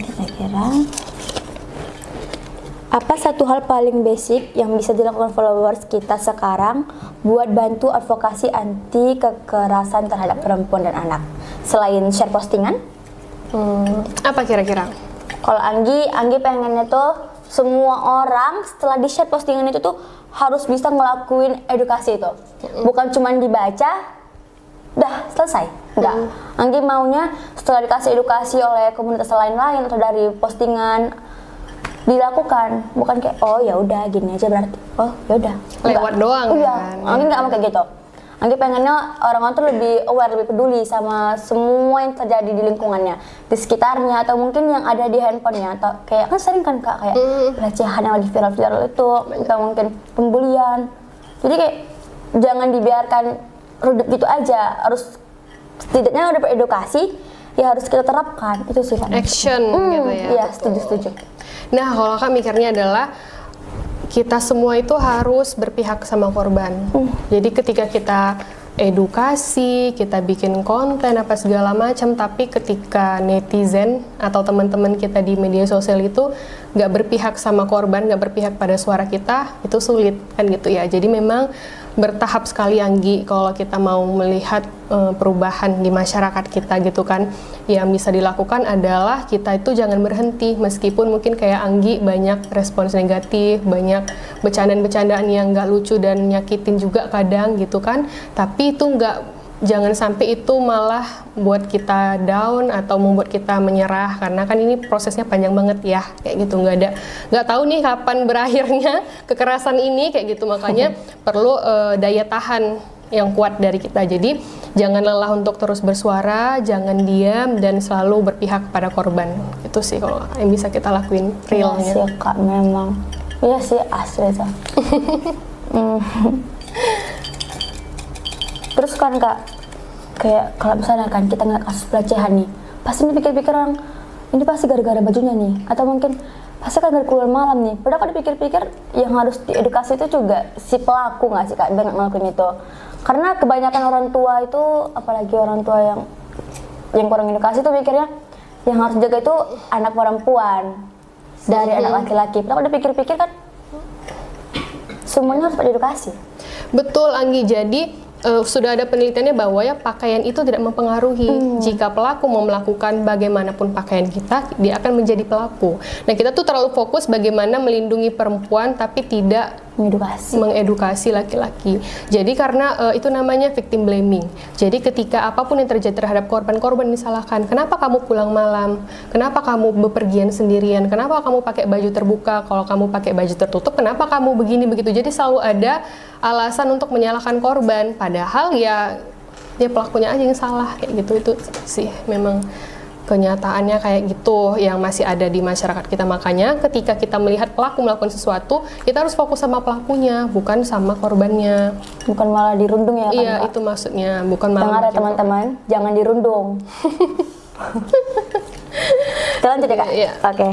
kira-kira apa satu hal paling basic yang bisa dilakukan followers kita sekarang buat bantu advokasi anti kekerasan terhadap perempuan dan anak selain share postingan? Apa kira-kira? Kalau Anggi pengennya tuh semua orang setelah di share postingan itu tuh harus bisa ngelakuin edukasi itu, bukan cuma dibaca dah selesai. Enggak. Anggi maunya setelah dikasih edukasi oleh komunitas lain-lain atau dari postingan dilakukan, bukan kayak oh ya udah gini aja berarti. Oh ya udah. Lewat doang Iya. kan. Anggi nggak mau kayak gitu. Anggi pengennya orang-orang tuh lebih aware, lebih peduli sama semua yang terjadi di lingkungannya, di sekitarnya atau mungkin yang ada di handphonenya atau kayak kan sering kan Kak kayak pelecehan yang lagi viral-viral itu atau mungkin pembulian. Jadi kayak jangan dibiarkan redup gitu aja, harus setidaknya udah beredukasi ya harus kita terapkan itu sih Kak. Action gitu ya. Iya, setuju. Nah, kalau Kak mikirnya adalah kita semua itu harus berpihak sama korban. Jadi ketika kita edukasi, kita bikin konten apa segala macam, tapi ketika netizen atau teman-teman kita di media sosial itu nggak berpihak sama korban, nggak berpihak pada suara kita, itu sulit kan gitu ya. Jadi memang bertahap sekali Anggi kalau kita mau melihat perubahan di masyarakat kita gitu kan. Yang bisa dilakukan adalah kita itu jangan berhenti meskipun mungkin kayak Anggi banyak respons negatif, banyak bercandaan-bercandaan yang nggak lucu dan nyakitin juga kadang gitu kan. Tapi itu jangan sampai itu malah buat kita down atau membuat kita menyerah, karena kan ini prosesnya panjang banget ya kayak gitu, nggak tahu nih kapan berakhirnya kekerasan ini kayak gitu. Makanya perlu daya tahan yang kuat dari kita. Jadi jangan lelah untuk terus bersuara, jangan diam dan selalu berpihak pada korban. Itu sih kalau yang bisa kita lakuin realnya. Iya sih Kak, memang iya sih asli tuh. Terus kan Kak, kayak kalau misalnya kan kita ngeliat kasus pelecehan nih, pasti dipikir-pikir orang ini pasti gara-gara bajunya nih, atau mungkin pasti kan gara keluar malam nih. Padahal kalau dipikir-pikir yang harus diedukasi itu juga si pelaku nggak sih Kak dengan ngelakuin itu? Karena kebanyakan orang tua itu, apalagi orang tua yang kurang edukasi tuh mikirnya yang harus jaga itu anak perempuan dari anak laki-laki. Padahal kalau dipikir-pikir kan semuanya harus diedukasi. Betul Anggi, jadi sudah ada penelitiannya bahwa ya pakaian itu tidak mempengaruhi. Jika pelaku mau melakukan bagaimanapun pakaian kita, dia akan menjadi pelaku. Nah kita tuh terlalu fokus bagaimana melindungi perempuan tapi tidak mengedukasi laki-laki. Jadi karena itu namanya victim blaming. Jadi ketika apapun yang terjadi terhadap korban disalahkan. Kenapa kamu pulang malam? Kenapa kamu bepergian sendirian? Kenapa kamu pakai baju terbuka? Kalau kamu pakai baju tertutup, kenapa kamu begini begitu? Jadi selalu ada alasan untuk menyalahkan korban. Padahal ya pelakunya aja yang salah kayak gitu. Itu sih memang kenyataannya kayak gitu yang masih ada di masyarakat kita. Makanya ketika kita melihat pelaku melakukan sesuatu, kita harus fokus sama pelakunya, bukan sama korbannya. Bukan malah dirundung ya kan? Iya, itu maksudnya, bukan malah. Dengar ya teman-teman, jangan dirundung. Kita lanjut ya Kak? Iya. Oke.